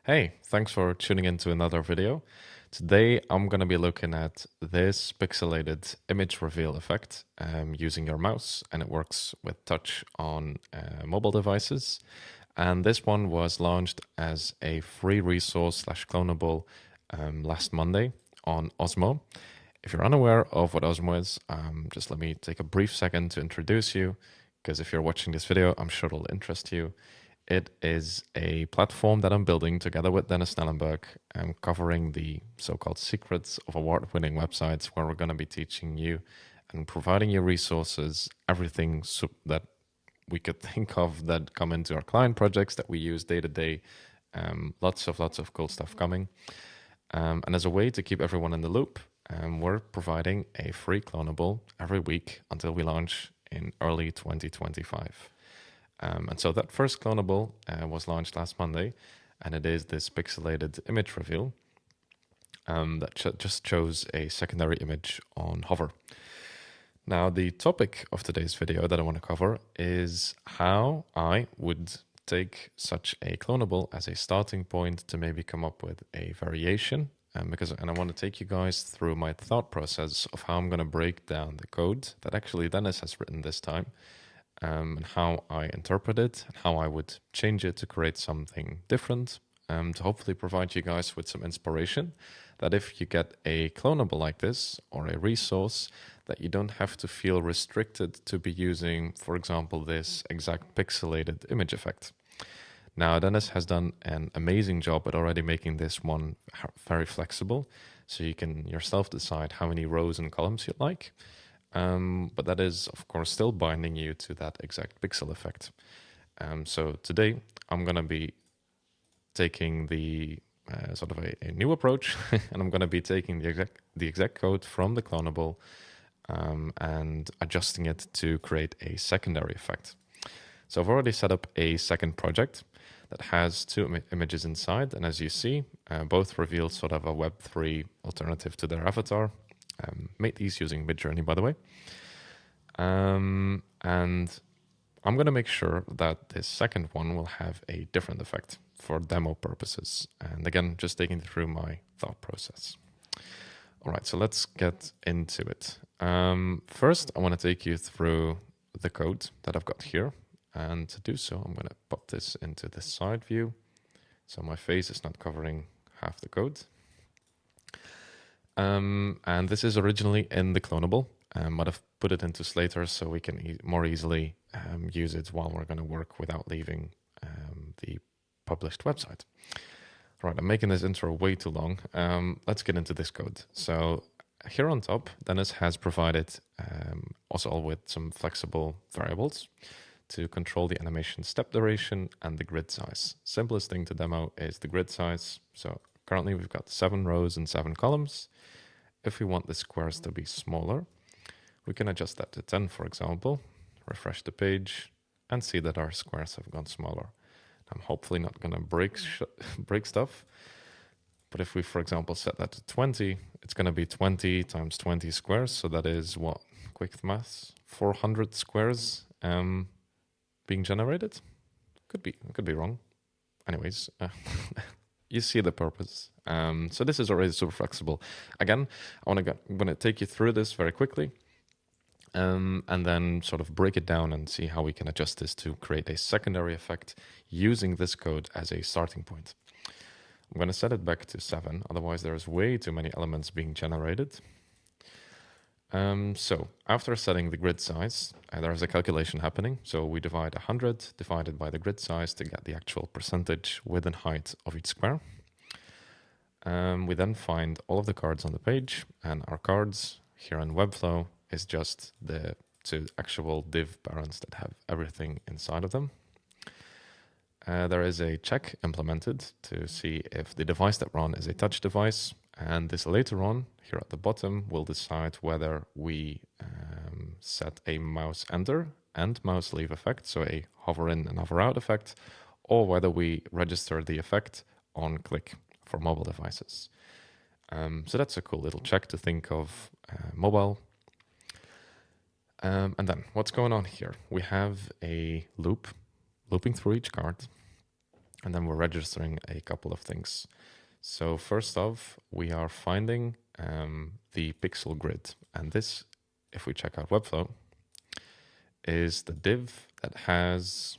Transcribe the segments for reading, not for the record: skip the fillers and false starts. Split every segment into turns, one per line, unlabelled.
Hey, thanks for tuning in to another video. Today I'm going to be looking at this pixelated image reveal effect using your mouse, and it works with touch on mobile devices. And this one was launched as a free resource slash clonable last Monday on Osmo. If you're unaware of what Osmo is, just let me take a brief second to introduce you, because if you're watching this video, I'm sure it'll interest you. It is a platform that I'm building together with Dennis Snellenberg, covering the so-called secrets of award-winning websites, where we're going to be teaching you and providing you resources, everything that we could think of that come into our client projects that we use day to day. Lots of cool stuff coming. And as a way to keep everyone in the loop, we're providing a free clonable every week until we launch in early 2025. And so that first clonable was launched last Monday, and it is this pixelated image reveal that just shows a secondary image on hover. Now, the topic of today's video that I want to cover is how I would take such a clonable as a starting point to maybe come up with a variation. And I want to take you guys through my thought process of how I'm going to break down the code that actually Dennis has written this time. And how I interpret it, and how I would change it to create something different, to hopefully provide you guys with some inspiration that if you get a clonable like this or a resource, that you don't have to feel restricted to be using, for example, this exact pixelated image effect. Now, Dennis has done an amazing job at already making this one very flexible, so you can yourself decide how many rows and columns you'd like. But that is, of course, still binding you to that exact pixel effect. So today I'm going to be taking the sort of a new approach, and I'm going to be taking the exact code from the clonable and adjusting it to create a secondary effect. So I've already set up a second project that has two images inside, and as you see, both reveal sort of a Web3 alternative to their avatar. Made these using Midjourney, by the way. And I'm going to make sure that this second one will have a different effect for demo purposes. And again, just taking through my thought process. All right, so let's get into it. First, I want to take you through the code that I've got here. And to do so, I'm going to pop this into the side view, so my face is not covering half the code. And this is originally in the clonable, but I've put it into selectors so we can more easily use it while we're going to work without leaving the published website. All right, I'm making this intro way too long. Let's get into this code. So here on top, Dennis has provided also with some flexible variables to control the animation step duration and the grid size. Simplest thing to demo is the grid size. So currently we've got 7 rows and 7 columns. If we want the squares to be smaller, we can adjust that to 10, for example, refresh the page, and see that our squares have gone smaller. I'm hopefully not going to break stuff, but if we, for example, set that to 20, it's going to be 20 times 20 squares, so that is what? Quick maths, 400 squares being generated? Could be wrong. Anyways, you see the purpose. So this is already super flexible. Again, I'm going to take you through this very quickly, and then sort of break it down and see how we can adjust this to create a secondary effect using this code as a starting point. I'm going to set it back to 7, otherwise there's way too many elements being generated. So after setting the grid size, there's a calculation happening. So we divide 100 divided by the grid size to get the actual percentage width and height of each square. We then find all of the cards on the page, and our cards here in Webflow is just the 2 actual div parents that have everything inside of them. There is a check implemented to see if the device that we're on is a touch device. And this later on, here at the bottom, will decide whether we set a mouse enter and mouse leave effect, so a hover in and hover out effect, or whether we register the effect on click for mobile devices. So that's a cool little check to think of mobile. And then what's going on here? We have a looping through each card. And then we're registering a couple of things. So first off, we are finding the pixel grid. And this, if we check out Webflow, is the div that has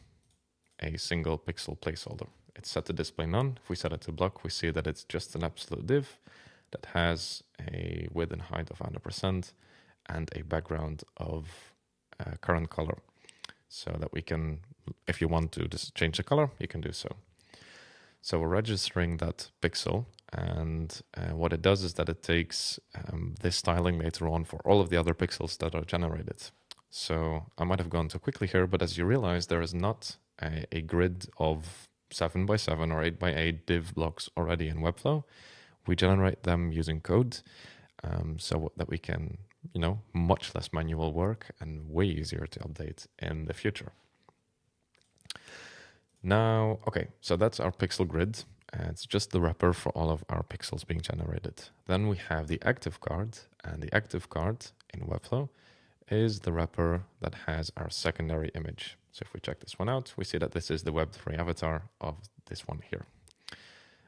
a single pixel placeholder. It's set to display none. If we set it to block, we see that it's just an absolute div that has a width and height of 100% and a background of current color. So that we can, if you want to just change the color, you can do so. So we're registering that pixel, and what it does is that it takes this styling later on for all of the other pixels that are generated. So I might have gone too quickly here, but as you realize, there is not a grid of 7x7 or 8x8 div blocks already in Webflow. We generate them using code, so that we can, much less manual work and way easier to update in the future. Now, okay, so that's our pixel grid. It's just the wrapper for all of our pixels being generated. Then we have the active card, and the active card in Webflow is the wrapper that has our secondary image. So if we check this one out, we see that this is the Web3 avatar of this one here.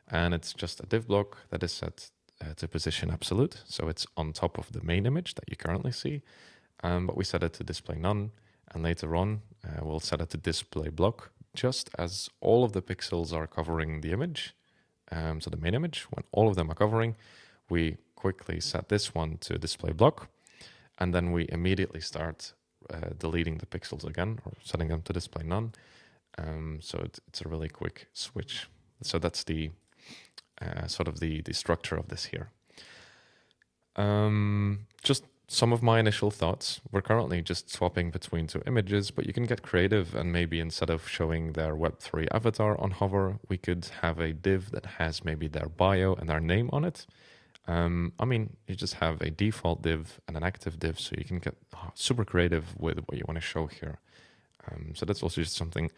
And it's just a div block that is set to position absolute. So it's on top of the main image that you currently see, but we set it to display none. And later on, we'll set it to display block, just as all of the pixels are covering the image. So the main image, when all of them are covering, we quickly set this one to display block, and then we immediately start deleting the pixels again, or setting them to display none. So it's a really quick switch. So that's the sort of the structure of this here. Just some of my initial thoughts. We're currently just swapping between two images, but you can get creative, and maybe instead of showing their Web3 avatar on hover, we could have a div that has maybe their bio and their name on it. You just have a default div and an active div, so you can get super creative with what you want to show here. So that's also just something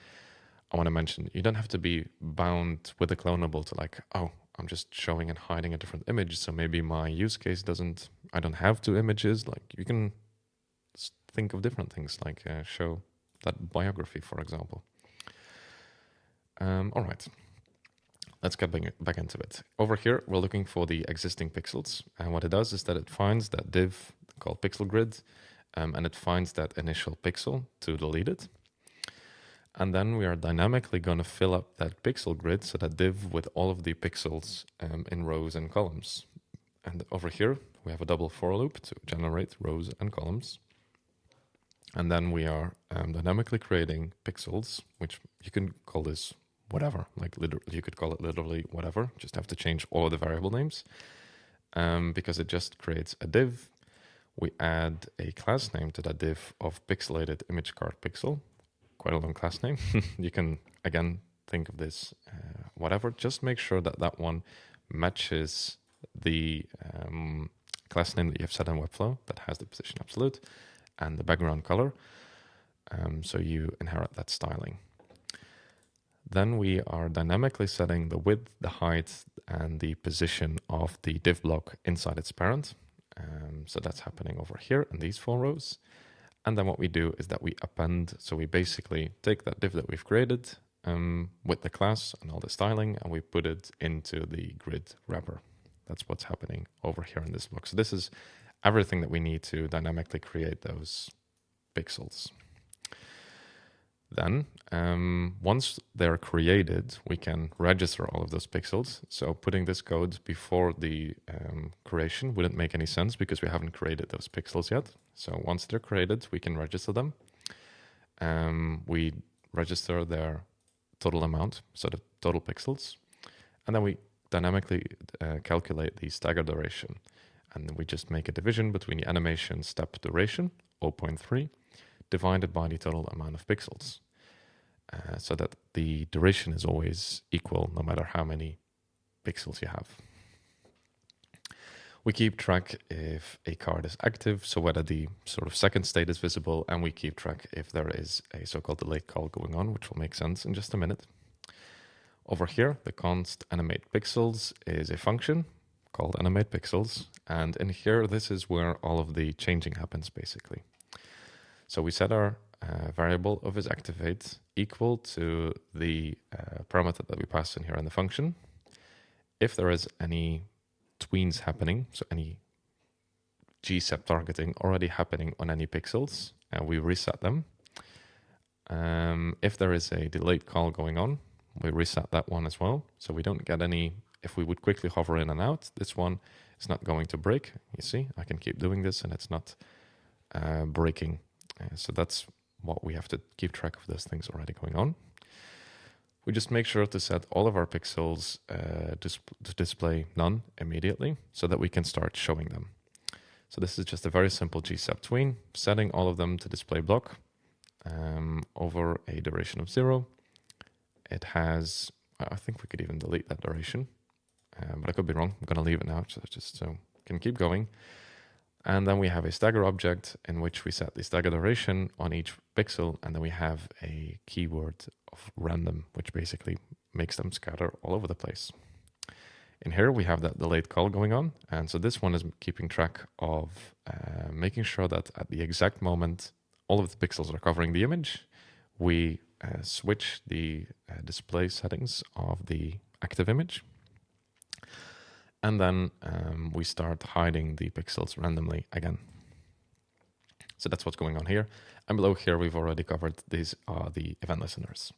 I want to mention. You don't have to be bound with a clonable to I'm just showing and hiding a different image, so maybe my use case I don't have two images. You can think of different things, show that biography, for example. All right. Let's get back into it. Over here, we're looking for the existing pixels. And what it does is that it finds that div called pixel grid, and it finds that initial pixel to delete it. And then we are dynamically going to fill up that pixel grid, so that div with all of the pixels in rows and columns. And over here, we have a double for loop to generate rows and columns. And then we are dynamically creating pixels, which you can call this whatever, you could call it literally whatever, just have to change all of the variable names, because it just creates a div. We add a class name to that div of pixelated image card pixel, quite a long class name. You can, again, think of this whatever, just make sure that that one matches the class name that you have set in Webflow that has the position absolute and the background color, so you inherit that styling. Then we are dynamically setting the width, the height, and the position of the div block inside its parent. So that's happening over here in these 4 rows. And then what we do is that we append. So we basically take that div that we've created with the class and all the styling, and we put it into the grid wrapper. That's what's happening over here in this block. So this is everything that we need to dynamically create those pixels. Then, once they're created, we can register all of those pixels. So putting this code before the creation wouldn't make any sense because we haven't created those pixels yet. So once they're created, we can register them. We register their total amount, so the total pixels. And then we dynamically calculate the stagger duration. And then we just make a division between the animation step duration, 0.3, divided by the total amount of pixels, so that the duration is always equal no matter how many pixels you have. We keep track if a card is active, so whether the sort of second state is visible, and we keep track if there is a so-called delayed call going on, which will make sense in just a minute. Over here, the const animate pixels is a function called animate pixels, and in here, this is where all of the changing happens, basically. So we set our variable of isActivate equal to the parameter that we pass in here in the function. If there is any tweens happening, so any GSAP targeting already happening on any pixels, we reset them. If there is a delayed call going on, we reset that one as well. So we don't get any, if we would quickly hover in and out, this one is not going to break. You see, I can keep doing this and it's not breaking. So that's what we have to keep track of those things already going on. We just make sure to set all of our pixels to display none immediately so that we can start showing them. So this is just a very simple GSAP tween, setting all of them to display block over a duration of 0. It has, I think we could even delete that duration, but I could be wrong. I'm going to leave it now just so we can keep going. And then we have a stagger object in which we set the stagger duration on each pixel, and then we have a keyword of random, which basically makes them scatter all over the place. In here, we have that delayed call going on. And so this one is keeping track of making sure that at the exact moment, all of the pixels are covering the image. We switch the display settings of the active image. And then we start hiding the pixels randomly again. So that's what's going on here. And below here, we've already covered these are the event listeners.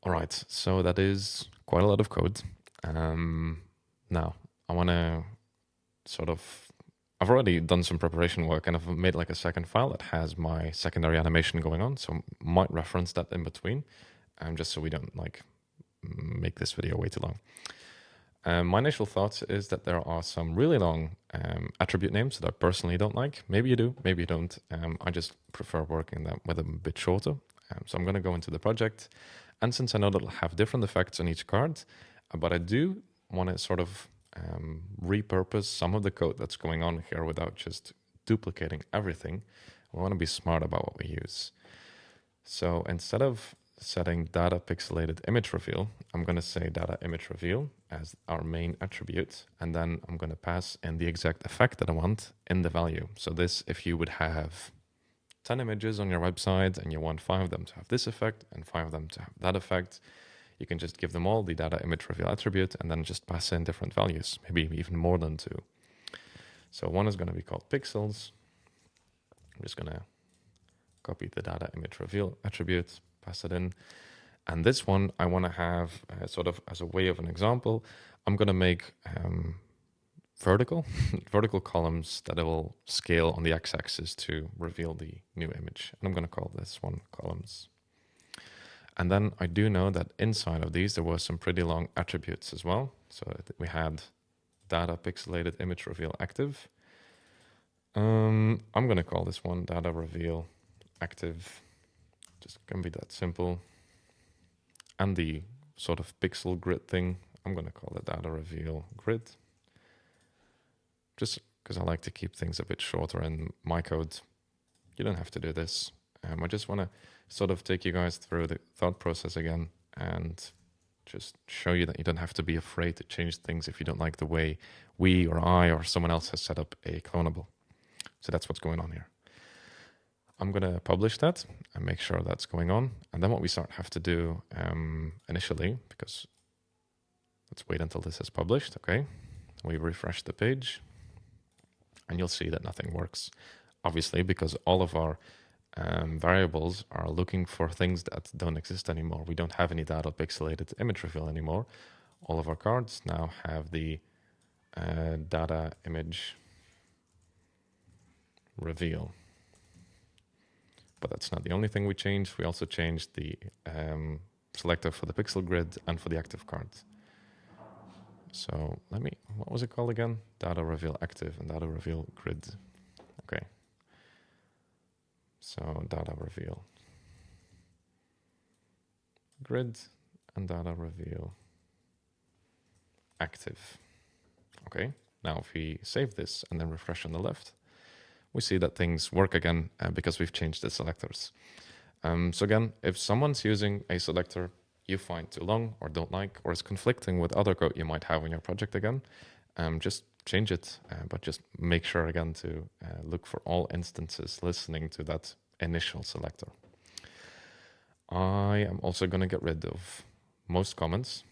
All right, so that is quite a lot of code. Now, I want to I've already done some preparation work and I've made like a second file that has my secondary animation going on. So might reference that in between, just so we don't like make this video way too long. My initial thoughts is that there are some really long attribute names that I personally don't like. Maybe you do, maybe you don't. I just prefer working with them a bit shorter. So I'm going to go into the project. And since I know that it'll have different effects on each card, but I do want to sort of repurpose some of the code that's going on here without just duplicating everything. We want to be smart about what we use. So instead of setting data pixelated image reveal, I'm going to say data image reveal as our main attribute. And then I'm going to pass in the exact effect that I want in the value. So this, if you would have 10 images on your website and you want 5 of them to have this effect and 5 of them to have that effect, you can just give them all the data image reveal attribute and then just pass in different values, maybe even more than 2. So one is going to be called pixels. I'm just going to copy the data image reveal attribute, pass it in. And this one I want to have sort of as a way of an example. I'm going to make vertical columns that I will scale on the x-axis to reveal the new image. And I'm going to call this one columns. And then I do know that inside of these, there were some pretty long attributes as well. So we had data pixelated image reveal active. I'm going to call this one data reveal active. Just going to be that simple. And the sort of pixel grid thing, I'm going to call it data reveal grid. Just because I like to keep things a bit shorter in my code. You don't have to do this. I just want to sort of take you guys through the thought process again and just show you that you don't have to be afraid to change things if you don't like the way we or I or someone else has set up a clonable. So that's what's going on here. I'm going to publish that and make sure that's going on. And then what we have to do initially, because let's wait until this is published. Okay, we refresh the page and you'll see that nothing works. Obviously, because all of our variables are looking for things that don't exist anymore. We don't have any data pixelated image reveal anymore. All of our cards now have the data image reveal. But that's not the only thing we changed. We also changed the selector for the pixel grid and for the active cards. So what was it called again? Data reveal active and data reveal grid. Okay. So data reveal grid and data reveal active. Okay, now if we save this and then refresh on the left, we see that things work again because we've changed the selectors. So again, if someone's using a selector you find too long or don't like, or is conflicting with other code you might have in your project again, just change it, but just make sure again to look for all instances listening to that initial selector. I am also going to get rid of most comments.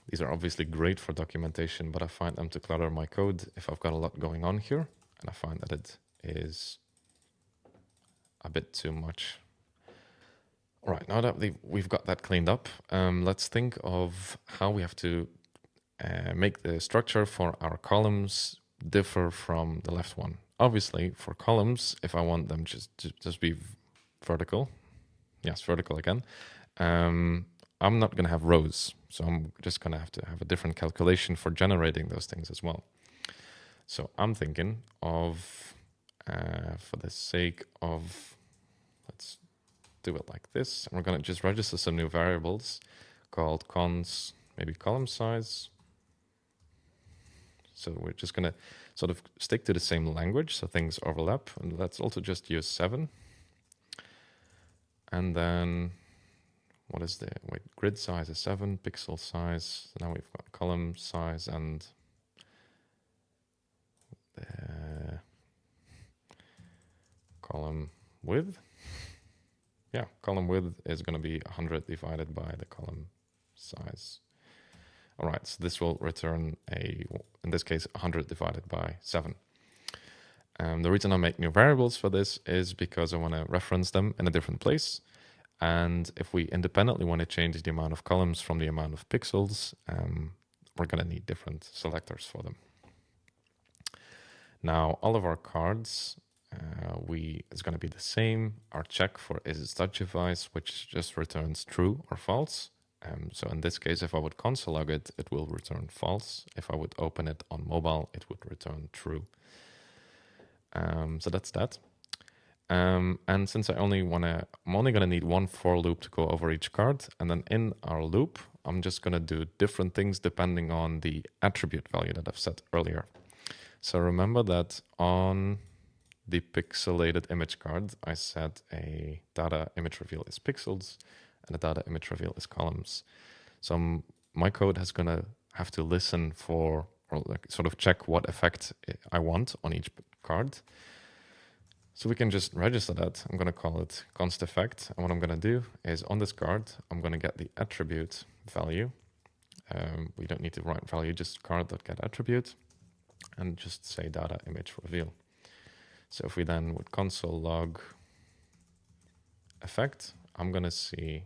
These are obviously great for documentation, but I find them to clutter my code if I've got a lot going on here, and I find that it is a bit too much. All right, now that we've got that cleaned up, let's think of how we have to make the structure for our columns differ from the left one. Obviously, for columns, if I want them just be vertical, yes, vertical again, I'm not going to have rows. So I'm just going to have a different calculation for generating those things as well. So I'm thinking of, for the sake of, let's do it like this. And we're going to just register some new variables called cons, maybe column size. So we're just going to sort of stick to the same language so things overlap. And let's also just use 7. And then what is the grid size is 7, pixel size. So now we've got column size and the column width. Yeah, column width is going to be 100 divided by the column size. All right, so this will return in this case, 100 divided by 7. The reason I make new variables for this is because I want to reference them in a different place. And if we independently want to change the amount of columns from the amount of pixels, we're going to need different selectors for them. Now, all of our cards, it's going to be the same. Our check for is it touch device, which just returns true or false. So in this case, if I would console log it, it will return false. If I would open it on mobile, it would return true. So that's that. And since I'm only going to need one for loop to go over each card, and then in our loop, I'm just going to do different things depending on the attribute value that I've set earlier. So remember that on the pixelated image card, I set a data image reveal is pixels, and the data image reveal is columns. So my code is going to have to listen for, or like sort of check what effect I want on each card. So we can just register that. I'm going to call it const effect. And what I'm going to do is on this card, I'm going to get the attribute value. We don't need to write value, just card.get attribute, and just say data image reveal. So if we then would console log effect, I'm going to see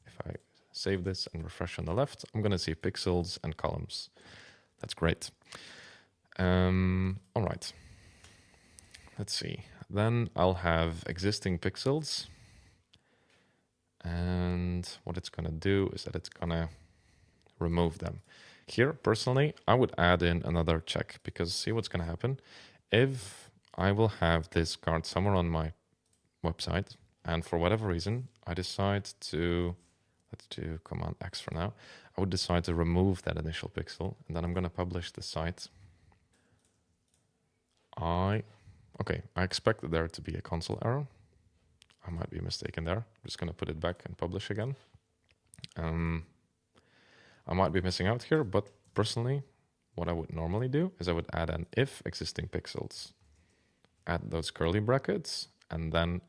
if I save this and refresh on the left, I'm going to see pixels and columns. That's great. All right. Let's see. Then I'll have existing pixels. And what it's going to do is that it's going to remove them. Here, personally, I would add in another check because see what's going to happen. If I will have this card somewhere on my website, and for whatever reason, I decide to, let's do Command X for now. I would decide to remove that initial pixel, and then I'm going to publish the site. I expected there to be a console error. I might be mistaken there. I'm just going to put it back and publish again. I might be missing out here, but personally, what I would normally do is I would add an if existing pixels, add those curly brackets, and then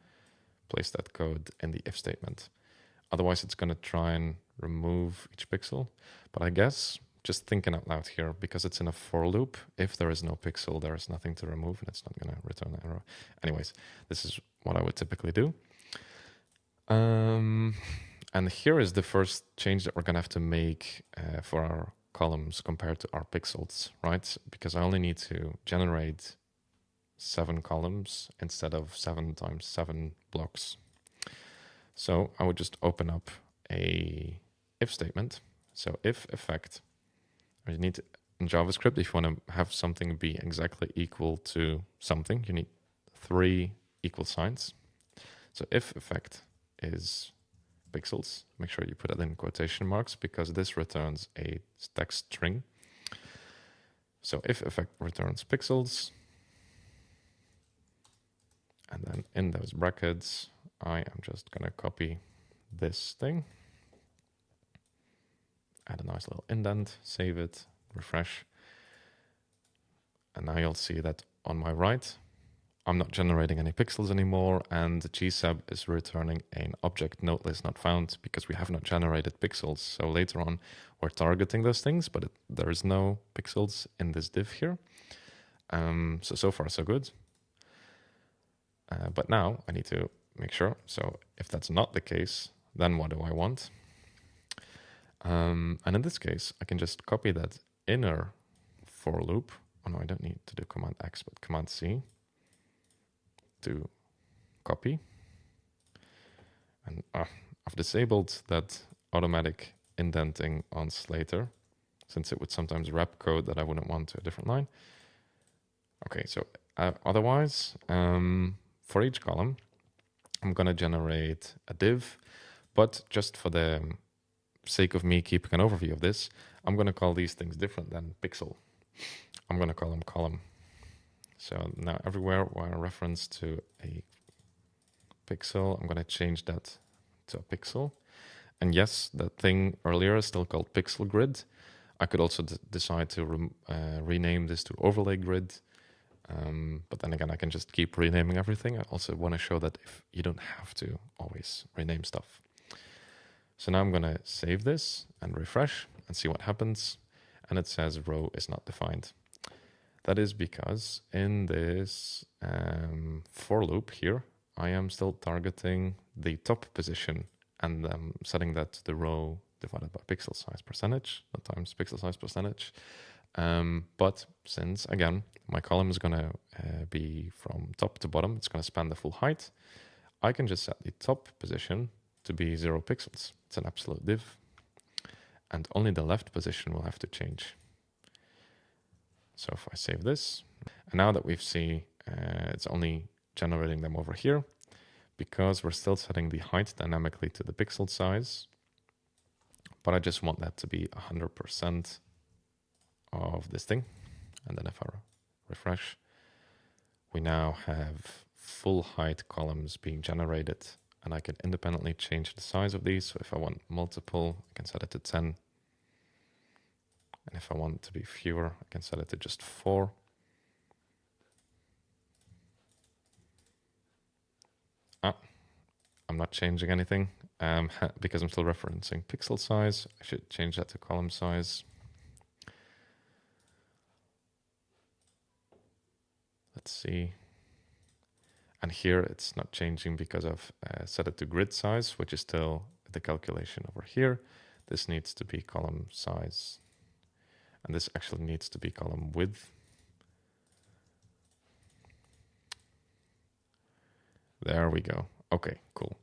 place that code in the if statement. Otherwise, it's going to try and remove each pixel. But I guess, just thinking out loud here, because it's in a for loop, if there is no pixel, there is nothing to remove, and it's not going to return an error. Anyways, this is what I would typically do. And here is the first change that we're going to have to make for our columns compared to our pixels, right? Because I only need to generate 7 columns instead of 7 times 7 blocks. So I would just open up a if statement. So if effect, you need to, in JavaScript, if you want to have something be exactly equal to something, you need 3 equal signs. So if effect is pixels, make sure you put it in quotation marks because this returns a text string. So if effect returns pixels, and then in those brackets, I am just going to copy this thing, add a nice little indent, save it, refresh. And now you'll see that on my right, I'm not generating any pixels anymore, and the GSAP is returning an object node list not found because we have not generated pixels. So later on, we're targeting those things, but there is no pixels in this div here. So far, so good. But now I need to make sure. So if that's not the case, then what do I want? And in this case, I can just copy that inner for loop. Oh no, I don't need to do Command X, but Command C to copy. And I've disabled that automatic indenting on Slater, since it would sometimes wrap code that I wouldn't want to a different line. Okay, so otherwise, for each column, I'm going to generate a div, but just for the sake of me keeping an overview of this, I'm going to call these things different than pixel. I'm going to call them column. So now everywhere where I reference to a pixel, I'm going to change that to a pixel. And yes, that thing earlier is still called pixel grid. I could also decide to rename this to overlay grid. But then again, I can just keep renaming everything. I also want to show that if you don't have to always rename stuff. So now I'm going to save this and refresh and see what happens. And it says row is not defined. That is because in this for loop here, I am still targeting the top position and setting that to the row divided by pixel size percentage, not times pixel size percentage. But since, again, my column is going to be from top to bottom, it's going to span the full height, I can just set the top position to be 0 pixels. It's an absolute div. And only the left position will have to change. So if I save this, and now that we've seen it's only generating them over here, because we're still setting the height dynamically to the pixel size, but I just want that to be 100% of this thing. And then if I refresh, we now have full height columns being generated, and I can independently change the size of these. So if I want multiple, I can set it to 10. And if I want it to be fewer, I can set it to just 4. I'm not changing anything because I'm still referencing pixel size. I should change that to column size. Let's see. And here it's not changing because I've set it to grid size, which is still the calculation over here. This needs to be column size. And this actually needs to be column width. There we go. Okay, cool.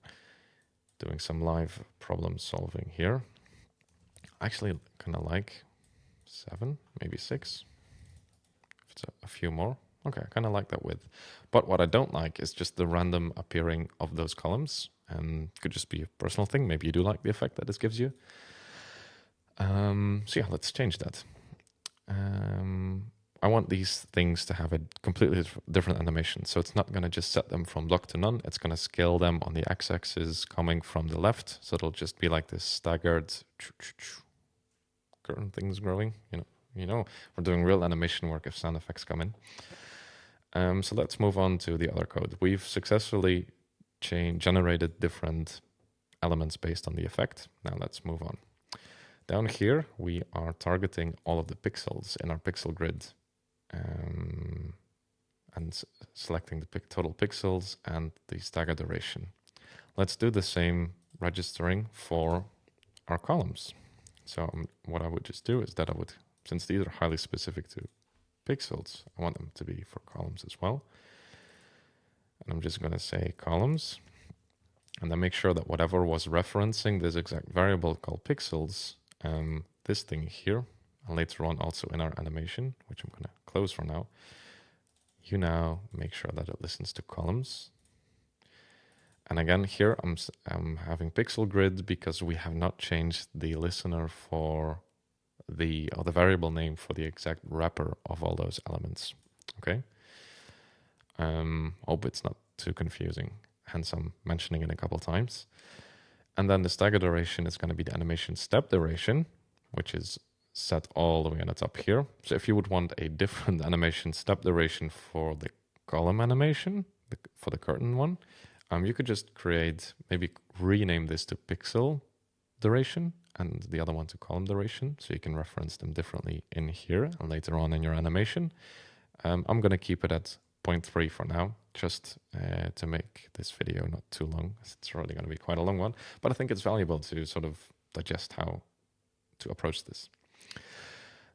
Doing some live problem solving here. Actually, kind of like 7, maybe 6. If it's a few more. Okay, I kind of like that width. But what I don't like is just the random appearing of those columns. And it could just be a personal thing. Maybe you do like the effect that this gives you. So yeah, let's change that. I want these things to have a completely different animation. So it's not going to just set them from block to none. It's going to scale them on the x-axis coming from the left. So it'll just be like this staggered current things growing. You know, we're doing real animation work if sound effects come in. So let's move on to the other code. We've successfully generated different elements based on the effect. Now let's move on. Down here, we are targeting all of the pixels in our pixel grid and selecting the total pixels and the stagger duration. Let's do the same registering for our columns. So what I would just do is that I would, since these are highly specific to pixels, I want them to be for columns as well. And I'm just going to say columns, and then make sure that whatever was referencing this exact variable called pixels, this thing here, and later on also in our animation, which I'm going to close for now, you now make sure that it listens to columns. And again, here I'm having pixel grid because we have not changed the listener for the variable name for the exact wrapper of all those elements. Okay. Hope it's not too confusing. Hence, I'm mentioning it a couple times. And then the stagger duration is going to be the animation step duration, which is set all the way on the top here. So if you would want a different animation step duration for the column animation, for the curtain one, you could just create, maybe rename this to pixel duration and the other one to column duration, so you can reference them differently in here and later on in your animation. I'm going to keep it at 0.3 for now, just to make this video not too long. It's already going to be quite a long one, but I think it's valuable to sort of digest how to approach this.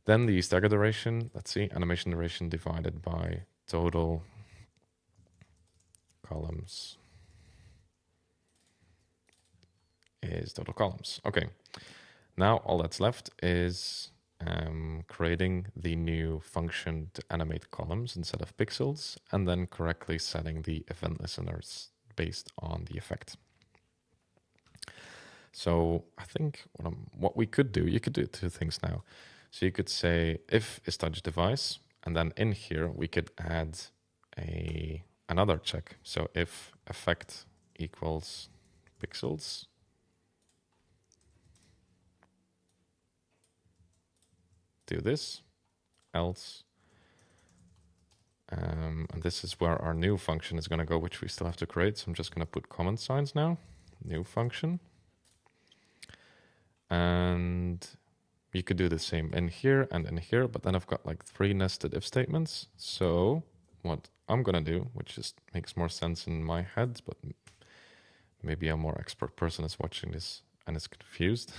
Then the stagger duration, let's see, animation duration divided by total columns is total columns. Okay, now all that's left is creating the new function to animate columns instead of pixels, and then correctly setting the event listeners based on the effect. So I think what we could do, you could do two things now. So you could say if is touch device, and then in here we could add another check. So if effect equals pixels, do this, else, and this is where our new function is going to go, which we still have to create. So I'm just going to put comment signs now, new function. And you could do the same in here and in here, but then I've got like 3 nested if statements. So what I'm going to do, which just makes more sense in my head, but maybe a more expert person is watching this and is confused.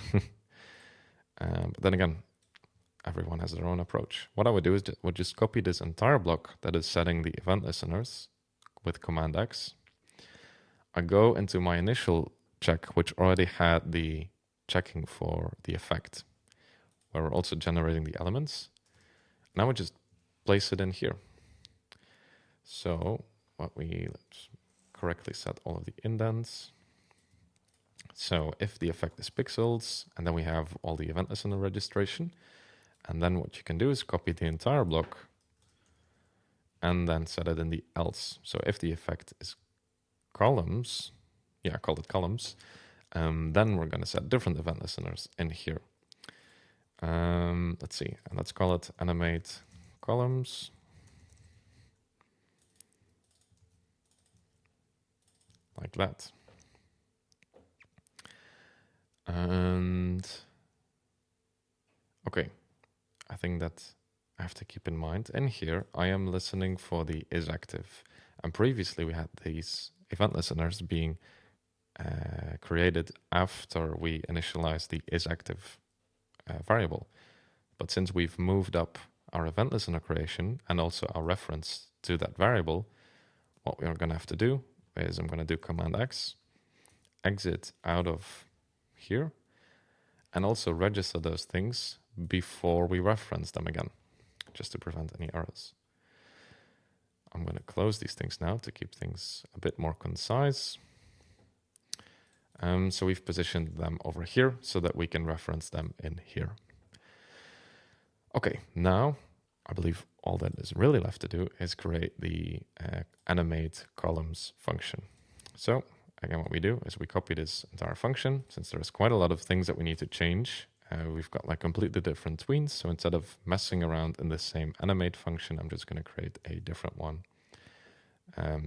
But then again, everyone has their own approach. What I would do is would just copy this entire block that is setting the event listeners with Command X. I go into my initial check, which already had the checking for the effect, where we're also generating the elements. Now we just place it in here. So let's correctly set all of the indents. So if the effect is pixels, and then we have all the event listener registration, and then what you can do is copy the entire block and then set it in the else. So if the effect is columns, I called it columns, then we're going to set different event listeners in here. Let's see, and let's call it animate columns. Like that. And okay, I think that I have to keep in mind. In here, I am listening for the is active. And previously we had these event listeners being created after we initialize the is active variable. But since we've moved up our event listener creation and also our reference to that variable, what we are going to have to do is I'm going to do Command X, exit out of here, and also register those things before we reference them again, just to prevent any errors. I'm going to close these things now to keep things a bit more concise. So we've positioned them over here so that we can reference them in here. Okay, now I believe all that is really left to do is create the animate columns function. So again, what we do is we copy this entire function. Since there's quite a lot of things that we need to change, we've got like completely different tweens. So instead of messing around in the same animate function, I'm just going to create a different one.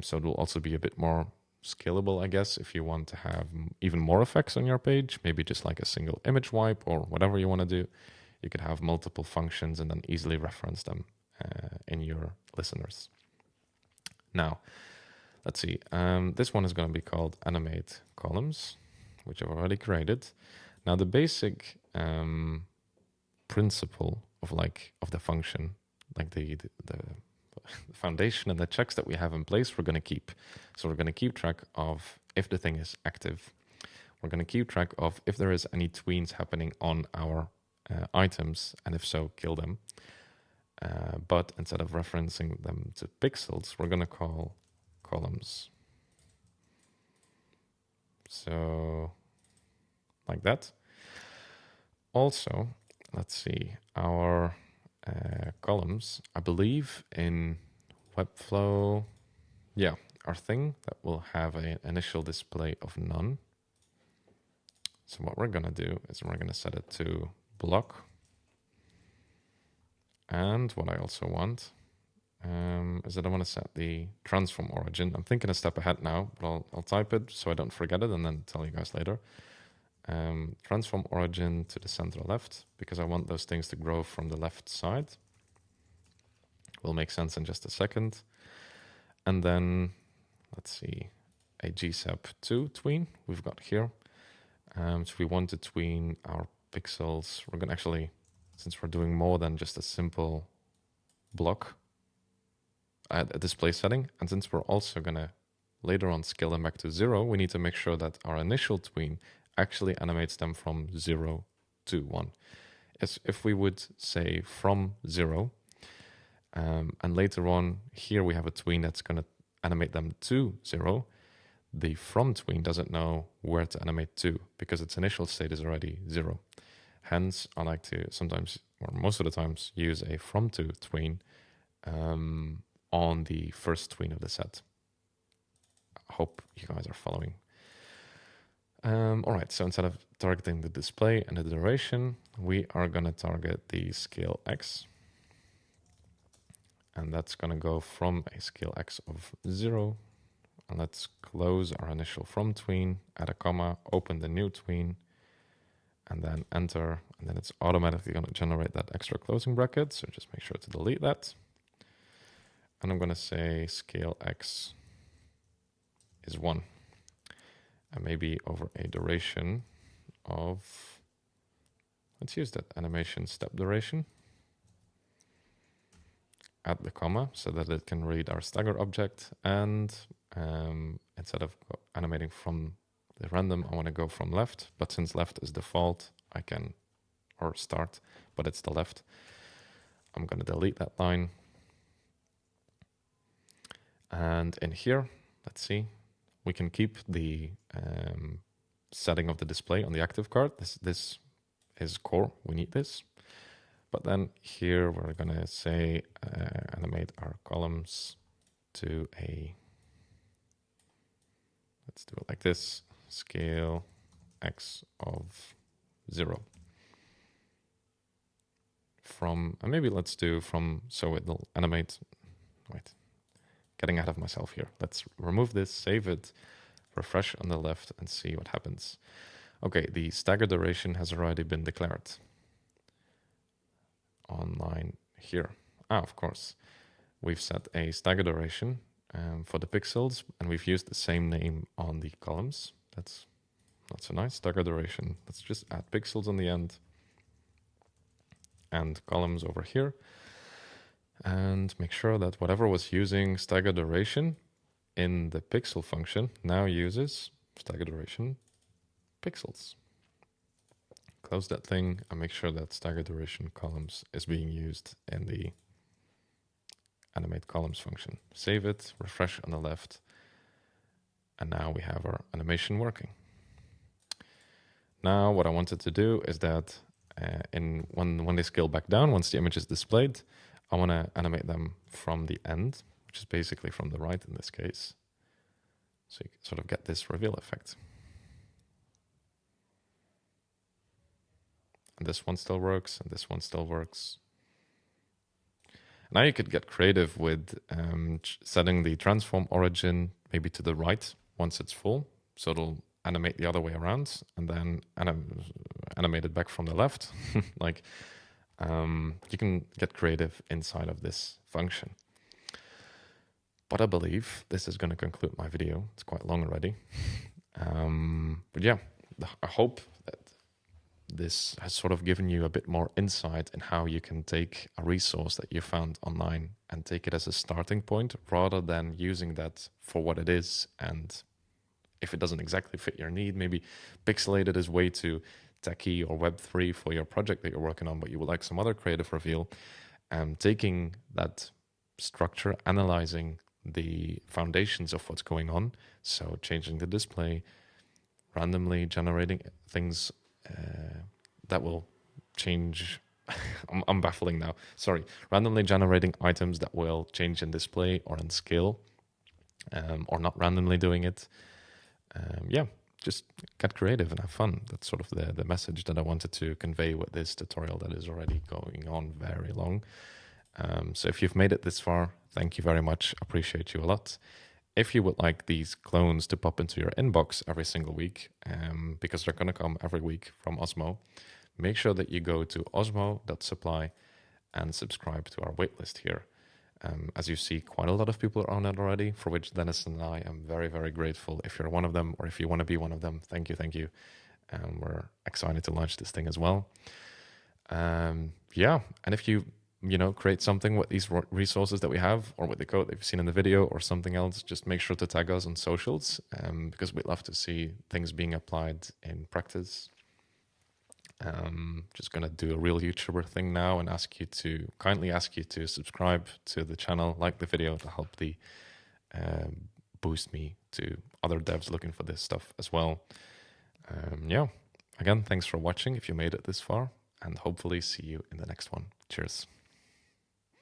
So it will also be a bit more scalable, I guess, if you want to have even more effects on your page, maybe just like a single image wipe or whatever you want to do. You could have multiple functions and then easily reference them in your listeners. Now, let's see. This one is going to be called animate columns, which I've already created. Now, the basic principle of the function, like the foundation and the checks that we have in place, we're going to keep. So we're going to keep track of if the thing is active. We're going to keep track of if there is any tweens happening on our items, and if so, kill them. But instead of referencing them to pixels, we're going to call columns. So like that. Also, let's see, our columns, I believe in Webflow, our thing that will have an initial display of none. So what we're going to do is we're going to set it to block. And what I also want is that I want to set the transform origin. I'm thinking a step ahead now, but I'll type it so I don't forget it and then tell you guys later. Transform origin to the center left, because I want those things to grow from the left side. Will make sense in just a second. And then, let's see, a GSAP2 tween we've got here. So we want to tween our pixels. We're going to actually, since we're doing more than just a simple block at a display setting, and since we're also going to later on scale them back to 0, we need to make sure that our initial tween actually animates them from 0 to 1. As if we would say from 0, and later on here we have a tween that's going to animate them to 0, the from tween doesn't know where to animate to because its initial state is already 0. Hence, I like to sometimes, or most of the times, use a from to tween on the first tween of the set. I hope you guys are following. All right, so instead of targeting the display and the duration, we are going to target the scale X. And that's going to go from a scale X of 0. And let's close our initial from tween, add a comma, open the new tween, and then enter. And then it's automatically going to generate that extra closing bracket. So just make sure to delete that. And I'm going to say scale X is 1. And maybe over a duration of, let's use that animation step duration. Add the comma so that it can read our stagger object, and instead of animating from the random, I want to go from left, but since left is default, I can, or start, but it's the left. I'm going to delete that line. And in here, let's see, we can keep the setting of the display on the active card. This is core, we need this. But then here we're going to say animate our columns to a, let's do it like this, scale X of 0. From, and maybe let's do from, so it'll animate, wait, getting ahead of myself here. Let's remove this, save it, refresh on the left and see what happens. Okay, the stagger duration has already been declared. Online here. Of course, we've set a stagger duration for the pixels, and we've used the same name on the columns. That's a nice stagger duration. Let's just add pixels on the end and columns over here, and make sure that whatever was using stagger duration in the pixel function now uses stagger duration pixels. Close that thing and make sure that stagger duration columns is being used in the animate columns function. Save it, refresh on the left, and now we have our animation working. Now what I wanted to do is that when they scale back down, once the image is displayed, I want to animate them from the end, which is basically from the right in this case. So you can sort of get this reveal effect. And this one still works, and this one still works. Now you could get creative with setting the transform origin maybe to the right once it's full. So it'll animate the other way around and then animate it back from the left. Like you can get creative inside of this function. But I believe this is going to conclude my video. It's quite long already. But yeah, I hope that this has sort of given you a bit more insight in how you can take a resource that you found online and take it as a starting point rather than using that for what it is. And if it doesn't exactly fit your need, maybe pixelated is way too techy or Web3 for your project that you're working on, but you would like some other creative reveal. Taking that structure, analyzing the foundations of what's going on, so changing the display, randomly generating things that will change. I'm baffling now. Sorry. Randomly generating items that will change in display or in scale, or not randomly doing it. Yeah, just get creative and have fun. That's sort of the message that I wanted to convey with this tutorial that is already going on very long. So if you've made it this far, thank you very much. Appreciate you a lot. If you would like these clones to pop into your inbox every single week, because they're going to come every week from Osmo, make sure that you go to osmo.supply and subscribe to our waitlist here. As you see, quite a lot of people are on it already, for which Dennis and I am very, very grateful. If you're one of them, or if you want to be one of them, thank you, thank you. We're excited to launch this thing as well. Yeah, and if you create something with these resources that we have, or with the code that you've seen in the video, or something else, just make sure to tag us on socials, because we'd love to see things being applied in practice. Just gonna do a real YouTuber thing now and kindly ask you to subscribe to the channel, like the video, to help boost me to other devs looking for this stuff as well. Yeah, again, thanks for watching if you made it this far, and hopefully see you in the next one. Cheers.